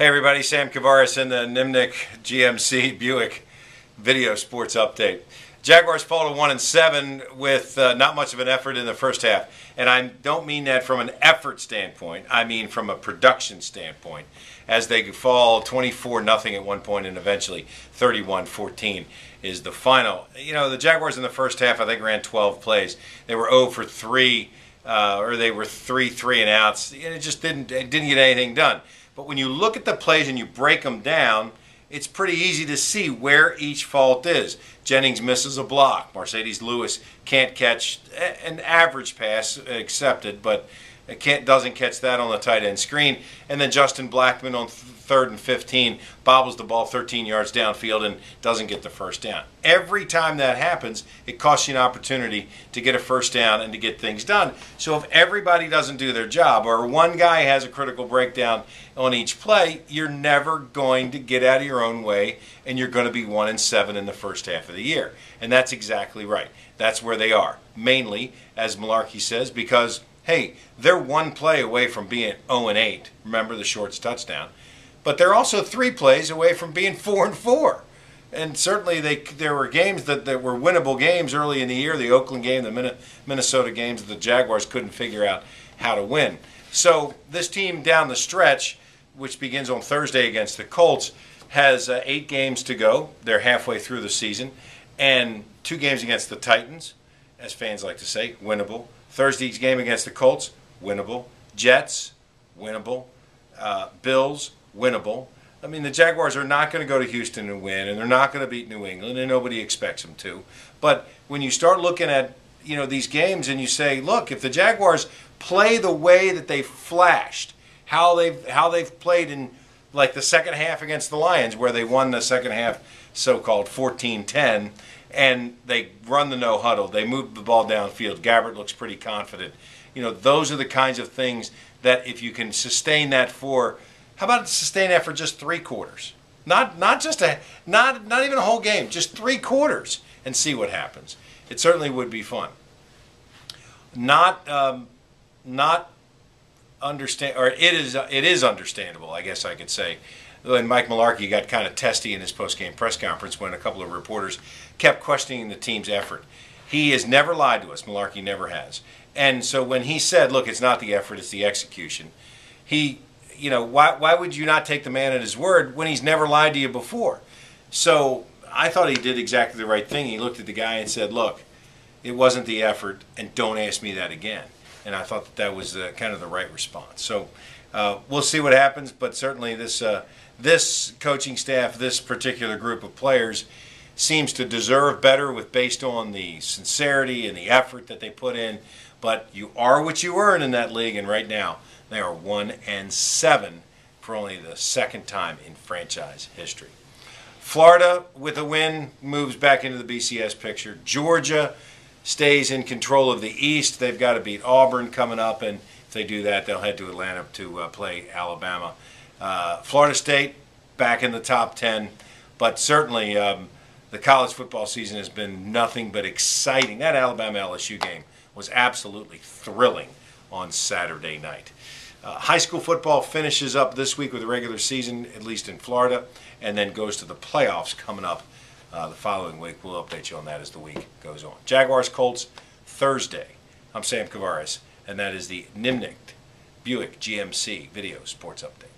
Hey everybody, Sam Kavaris in the Nimnik GMC Buick Video Sports Update. Jaguars fall to 1-7 with not much of an effort in the first half. And I don't mean that from an effort standpoint, I mean from a production standpoint, as they fall 24-0 at one point and eventually 31-14 is the final. You know, the Jaguars in the first half I think ran 12 plays. They were 0 for 3, or they were 3 and outs. It just didn't get anything done. But when you look at the plays and you break them down, it's pretty easy to see where each fault is. Jennings misses a block. Mercedes Lewis can't catch an average pass accepted, but doesn't catch that on the tight end screen. And then Justin Blackmon on 3rd and 15 bobbles the ball 13 yards downfield and doesn't get the first down. Every time that happens, it costs you an opportunity to get a first down and to get things done. So if everybody doesn't do their job, or one guy has a critical breakdown on each play, you're never going to get out of your own way, and you're going to be 1-7 in the first half of the year. And that's exactly right. That's where they are. Mainly, as Malarkey says, because hey, they're one play away from being 0-8. Remember the Shorts touchdown. But they're also 3 plays away from being 4-4. And certainly there were games that were winnable games early in the year. The Oakland game, the Minnesota games that the Jaguars couldn't figure out how to win. So this team down the stretch, which begins on Thursday against the Colts, has 8 games to go. They're halfway through the season. And 2 games against the Titans, as fans like to say, winnable. Thursday's game against the Colts, winnable. Jets, winnable. Bills, winnable. I mean, the Jaguars are not going to go to Houston and win, and they're not going to beat New England, and nobody expects them to. But when you start looking at these games and you say, look, if the Jaguars play the way that they flashed, how they've played in like the second half against the Lions, where they won the second half so-called 14-10, and they run the no huddle, they move the ball downfield, Gabbert looks pretty confident. Those are the kinds of things that if you can sustain that for, how about sustain that for just 3 quarters? Not even a whole game, just 3 quarters, and see what happens. It certainly would be fun. It is understandable, I guess I could say. And Mike Malarkey got kind of testy in his post-game press conference when a couple of reporters kept questioning the team's effort. He has never lied to us. Malarkey never has. And so when he said, look, it's not the effort, it's the execution, why would you not take the man at his word when he's never lied to you before? So I thought he did exactly the right thing. He looked at the guy and said, look, it wasn't the effort, and don't ask me that again. And I thought that was kind of the right response. So we'll see what happens, but certainly this coaching staff, this particular group of players, seems to deserve better based on the sincerity and the effort that they put in. But you are what you earn in that league, and right now they are 1-7 for only the 2nd time in franchise history. Florida, with a win, moves back into the BCS picture. Georgia stays in control of the East. They've got to beat Auburn coming up, and if they do that, they'll head to Atlanta to play Alabama. Florida State back in the top 10, but certainly the college football season has been nothing but exciting. That Alabama-LSU game was absolutely thrilling on Saturday night. High school football finishes up this week with the regular season, at least in Florida, and then goes to the playoffs coming up the following week. We'll update you on that as the week goes on. Jaguars Colts Thursday. I'm Sam Kavaris, and that is the Nimnik Buick GMC Video Sports Update.